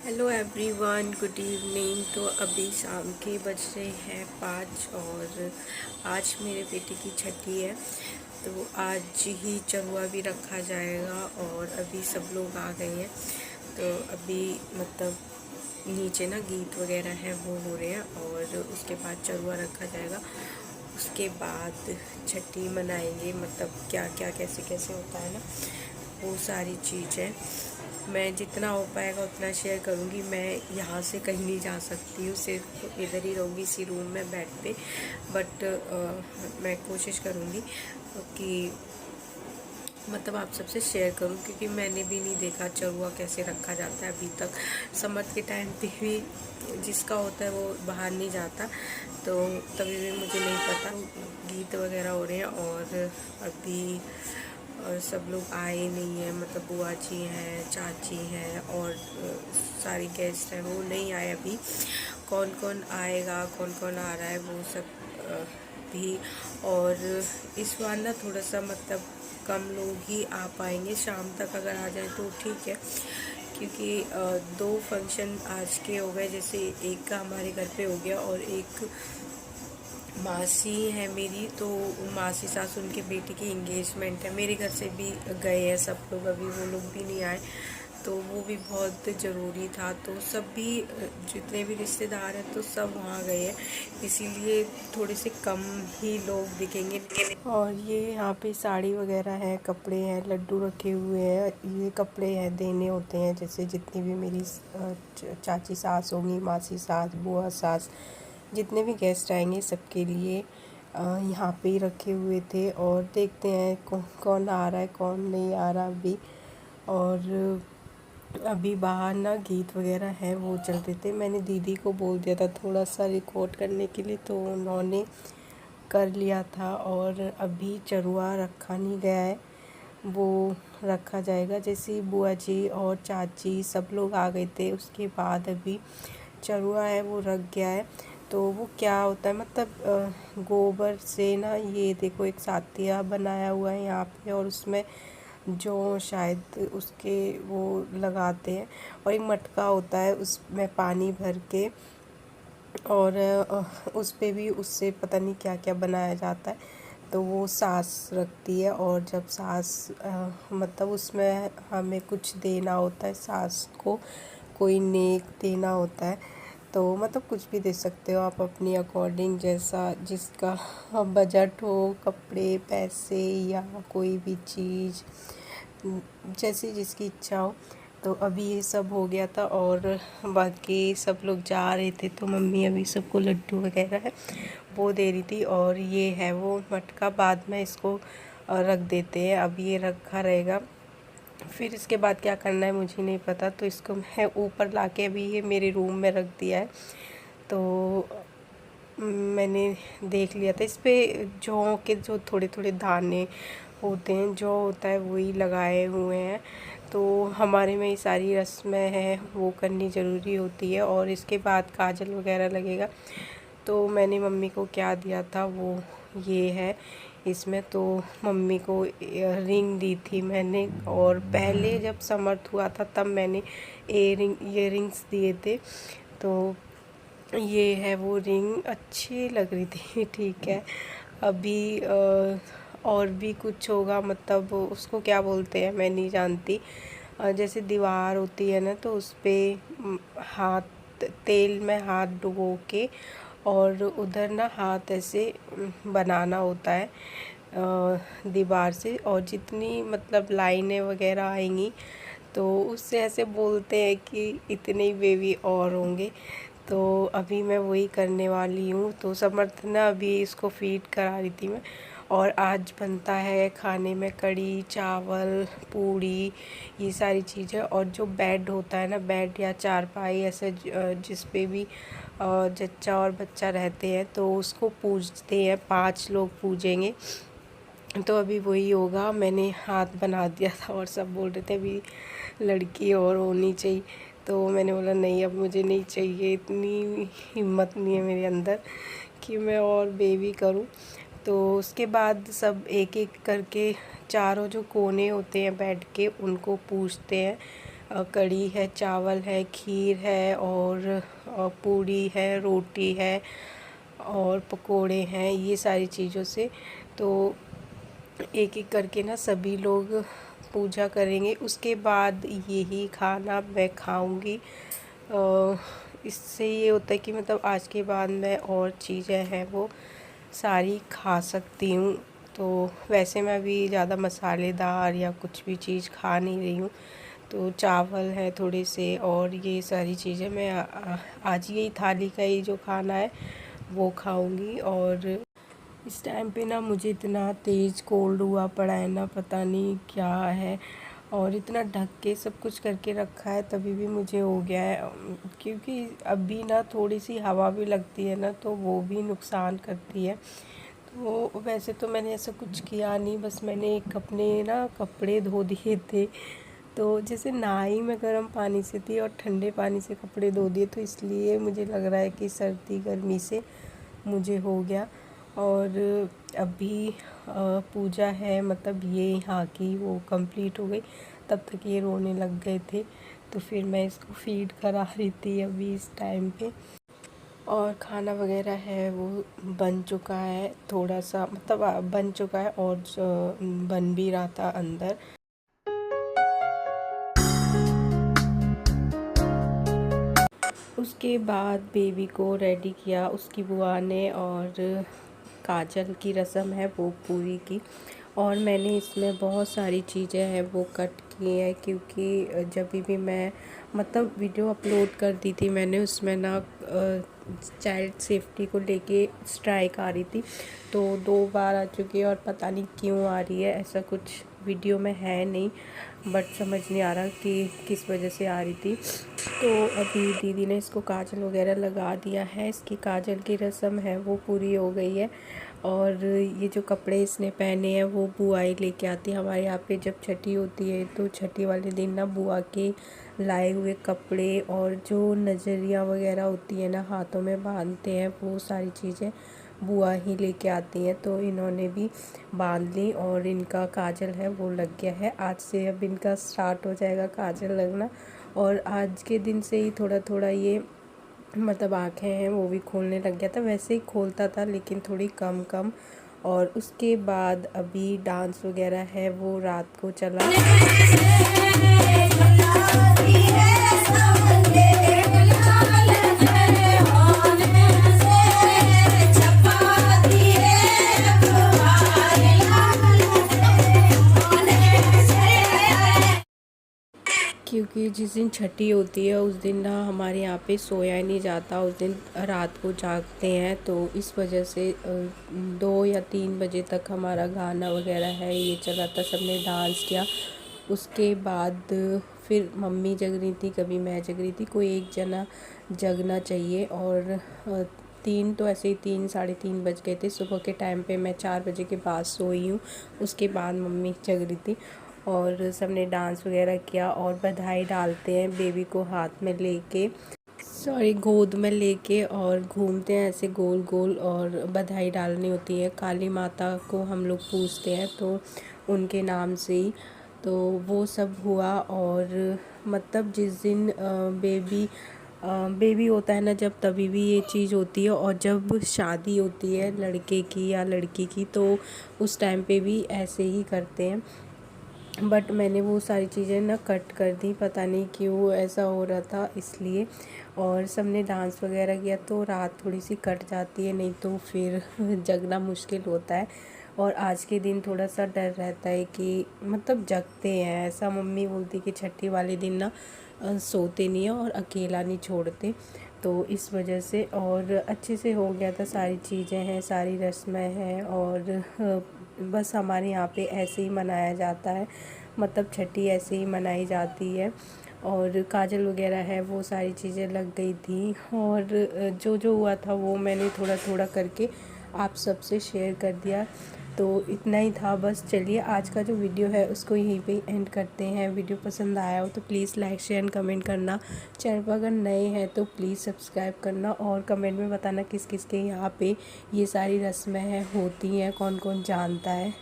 Hello everyone, good evening. तो अभी शाम के बज रहे हैं 5 और आज मेरे बेटे की छठी है। तो आज ही चरुआ भी रखा जाएगा और अभी सब लोग आ गए हैं। तो अभी मतलब नीचे ना गीत वगैरह है वो हो रहे हैं और उसके बाद चरुआ रखा जाएगा। उसके बाद छठी मनाएंगे, मतलब क्या क्या कैसे कैसे होता है ना, वो सारी चीज़ें मैं जितना हो पाएगा उतना शेयर करूँगी। मैं यहाँ से कहीं नहीं जा सकती हूँ, सिर्फ इधर ही रहूँगी इसी रूम में बेड पे। बट मैं कोशिश करूँगी कि मतलब आप सबसे शेयर करूं, क्योंकि मैंने भी नहीं देखा चरुआ कैसे रखा जाता है अभी तक। समर के टाइम पे भी जिसका होता है वो बाहर नहीं जाता, तो तभी भी मुझे नहीं पता। गीत वगैरह हो रहे हैं और अभी सब लोग आए नहीं हैं, मतलब बुआ जी हैं, चाची हैं और सारी गेस्ट हैं, वो नहीं आए अभी। कौन कौन आएगा, कौन कौन आ रहा है वो सब भी। और इस बार ना थोड़ा सा मतलब कम लोग ही आ पाएंगे, शाम तक अगर आ जाए तो ठीक है, क्योंकि दो फंक्शन आज के हो गए। जैसे एक का हमारे घर पे हो गया और एक मासी है मेरी, तो मासी सास उनके बेटे की एंगेजमेंट है। मेरे घर से भी गए हैं सब लोग, अभी वो लोग भी नहीं आए, तो वो भी बहुत ज़रूरी था। तो सब भी जितने भी रिश्तेदार हैं तो सब वहाँ गए हैं, इसीलिए थोड़े से कम ही लोग दिखेंगे। और ये यहाँ पे साड़ी वगैरह है, कपड़े हैं, लड्डू रखे हुए हैं। ये कपड़े हैं देने होते हैं, जैसे जितनी भी मेरी चाची सास होंगी, मासी सास, बुआ सास, जितने भी गेस्ट आएंगे सबके लिए यहाँ पे ही रखे हुए थे। और देखते हैं कौन आ रहा है कौन नहीं आ रहा अभी। और अभी बाहर ना गीत वगैरह हैं वो चल रहे थे। मैंने दीदी को बोल दिया था थोड़ा सा रिकॉर्ड करने के लिए, तो उन्होंने कर लिया था। और अभी चरुआ रखा नहीं गया है, वो रखा जाएगा। जैसे ही बुआ जी और चाची सब लोग आ गए थे उसके बाद अभी चरुआ है वो रख गया है। तो वो क्या होता है, मतलब गोबर से ना, ये देखो एक सातिया बनाया हुआ है यहाँ पे, और उसमें जो शायद उसके वो लगाते हैं, और एक मटका होता है उसमें पानी भर के, और उस पे भी उससे पता नहीं क्या क्या बनाया जाता है। तो वो सास रखती है, और जब सास मतलब उसमें हमें कुछ देना होता है, सास को कोई नेक देना होता है। तो मतलब कुछ भी दे सकते हो आप अपनी अकॉर्डिंग, जैसा जिसका बजट हो, कपड़े, पैसे या कोई भी चीज़, जैसी जिसकी इच्छा हो। तो अभी ये सब हो गया था और बाकी सब लोग जा रहे थे, तो मम्मी अभी सबको लड्डू वगैरह है वो दे रही थी। और ये है वो मटका, बाद में इसको रख देते हैं, अब ये रखा रहेगा। फिर इसके बाद क्या करना है मुझे नहीं पता, तो इसको मैं ऊपर लाके अभी ये मेरे रूम में रख दिया है। तो मैंने देख लिया था, इस पे जौ के जो थोड़े थोड़े दाने होते हैं, जौ होता है वही लगाए हुए हैं। तो हमारे में ये सारी रस्में हैं वो करनी ज़रूरी होती है। और इसके बाद काजल वगैरह लगेगा। तो मैंने मम्मी को क्या दिया था वो ये है इसमें। तो मम्मी को रिंग दी थी मैंने, और पहले जब समर्थ हुआ था तब मैंने ईयरिंग्स दिए थे। तो ये है वो रिंग, अच्छी लग रही थी ठीक है। अभी और भी कुछ होगा, मतलब उसको क्या बोलते हैं मैं नहीं जानती। जैसे दीवार होती है ना, तो उस पर हाथ, तेल में हाथ डुबो के और उधर ना हाथ ऐसे बनाना होता है दीवार से, और जितनी मतलब लाइनें वगैरह आएंगी तो उससे ऐसे बोलते हैं कि इतने ही बेबी और होंगे। तो अभी मैं वही करने वाली हूँ। तो समर्थ ना अभी इसको फीड करा रही थी मैं। और आज बनता है खाने में कढ़ी चावल पूड़ी, ये सारी चीज़ें। और जो बेड होता है ना, बेड या चारपाई ऐसे जिस पे भी जच्चा और बच्चा रहते हैं, तो उसको पूजते हैं, 5 लोग पूजेंगे। तो अभी वही होगा। मैंने हाथ बना दिया था और सब बोल रहे थे अभी लड़की और होनी चाहिए। तो मैंने बोला नहीं, अब मुझे नहीं चाहिए, इतनी हिम्मत नहीं है मेरे अंदर कि मैं और बेबी करूं। तो उसके बाद सब एक एक करके चारों जो कोने होते हैं बेड के उनको पूछते हैं, कढ़ी है, चावल है, खीर है और पूड़ी है, रोटी है और पकोड़े हैं। ये सारी चीज़ों से तो एक एक करके ना सभी लोग पूजा करेंगे। उसके बाद यही खाना मैं खाऊंगी। इससे ये होता है कि मतलब आज के बाद मैं और चीज़ें हैं वो सारी खा सकती हूँ। तो वैसे मैं अभी ज़्यादा मसालेदार या कुछ भी चीज़ खा नहीं रही हूँ। तो चावल है थोड़े से और ये सारी चीज़ें मैं आज यही थाली का ही जो खाना है वो खाऊंगी। और इस टाइम पे ना मुझे इतना तेज़ कोल्ड हुआ पड़ा है ना, पता नहीं क्या है। और इतना ढक के सब कुछ करके रखा है तभी भी मुझे हो गया है। क्योंकि अभी ना थोड़ी सी हवा भी लगती है ना तो वो भी नुकसान करती है। तो वैसे तो मैंने ऐसा कुछ किया नहीं, बस मैंने एक अपने ना कपड़े धो दिए थे। तो जैसे नहाई मैं गर्म पानी से थी और ठंडे पानी से कपड़े धो दिए, तो इसलिए मुझे लग रहा है कि सर्दी गर्मी से मुझे हो गया। और अभी पूजा है, मतलब ये यहाँ की वो कंप्लीट हो गई, तब तक ये रोने लग गए थे। तो फिर मैं इसको फीड करा रही थी अभी इस टाइम पे। और खाना वगैरह है वो बन चुका है, थोड़ा सा मतलब बन चुका है और बन भी रहा था अंदर। उसके बाद बेबी को रेडी किया उसकी बुआ ने, और काजल की रस्म है वो पूरी की। और मैंने इसमें बहुत सारी चीज़ें हैं वो कट की हैं, क्योंकि जब भी मैं मतलब वीडियो अपलोड कर दी थी मैंने, उसमें ना चाइल्ड सेफ्टी को लेके स्ट्राइक आ रही थी। तो 2 बार आ चुकी है और पता नहीं क्यों आ रही है, ऐसा कुछ वीडियो में है नहीं, बट समझ नहीं आ रहा कि किस वजह से आ रही थी। तो अभी दीदी ने इसको काजल वगैरह लगा दिया है, इसकी काजल की रस्म है वो पूरी हो गई है। और ये जो कपड़े इसने पहने हैं वो बुआ ही लेके आती है हमारे यहाँ पे। जब छठी होती है तो छठी वाले दिन ना बुआ के लाए हुए कपड़े और जो नजरिया वगैरह होती है ना हाथों में बांधते हैं, वो सारी चीज़ें बुआ ही लेके आती हैं। तो इन्होंने भी बांध ली और इनका काजल है वो लग गया है। आज से अब इनका स्टार्ट हो जाएगा काजल लगना। और आज के दिन से ही थोड़ा थोड़ा ये मतलब आँखें हैं वो भी खोलने लग गया था, वैसे ही खोलता था लेकिन थोड़ी कम कम। और उसके बाद अभी डांस वगैरह है वो रात को चला। क्योंकि जिस दिन छठी होती है उस दिन ना हमारे यहाँ पे सोया ही नहीं जाता, उस दिन रात को जागते हैं। तो इस वजह से 2 या 3 बजे तक हमारा गाना वगैरह है ये चला था, सबने डांस किया। उसके बाद फिर मम्मी जग रही थी, कभी मैं जग रही थी, कोई एक जना जगना चाहिए। और 3 तो ऐसे ही 3 साढ़े 3 बज गए थे सुबह के टाइम पे। मैं 4 बजे के बाद सोई हूँ, उसके बाद मम्मी जग रही थी। और सबने डांस वगैरह किया और बधाई डालते हैं बेबी को हाथ में लेके, सॉरी गोद में लेके, और घूमते हैं ऐसे गोल गोल। और बधाई डालनी होती है, काली माता को हम लोग पूजते हैं तो उनके नाम से ही। तो वो सब हुआ। और मतलब जिस दिन बेबी होता है ना जब, तभी भी ये चीज़ होती है। और जब शादी होती है लड़के की या लड़की की तो उस टाइम पे भी ऐसे ही करते हैं। बट मैंने वो सारी चीज़ें ना कट कर दी, पता नहीं क्यों ऐसा हो रहा था इसलिए। और सबने डांस वगैरह किया तो रात थोड़ी सी कट जाती है, नहीं तो फिर जगना मुश्किल होता है। और आज के दिन थोड़ा सा डर रहता है कि मतलब जगते हैं, ऐसा मम्मी बोलती कि छठी वाले दिन ना सोते नहीं है और अकेला नहीं छोड़ते, तो इस वजह से। और अच्छे से हो गया था, सारी चीज़ें हैं, सारी रस्में हैं। और बस हमारे यहाँ पे ऐसे ही मनाया जाता है, मतलब छठी ऐसे ही मनाई जाती है। और काजल वगैरह है वो सारी चीज़ें लग गई थी। और जो जो हुआ था वो मैंने थोड़ा थोड़ा करके आप सबसे शेयर कर दिया। तो इतना ही था बस। चलिए आज का जो वीडियो है उसको यहीं पे एंड करते हैं। वीडियो पसंद आया हो तो please like share and comment करना। चैनल पर अगर नए हैं तो प्लीज़ सब्सक्राइब करना, और कमेंट में बताना किस किस के यहाँ पे ये सारी रस्में हैं होती हैं, कौन कौन जानता है।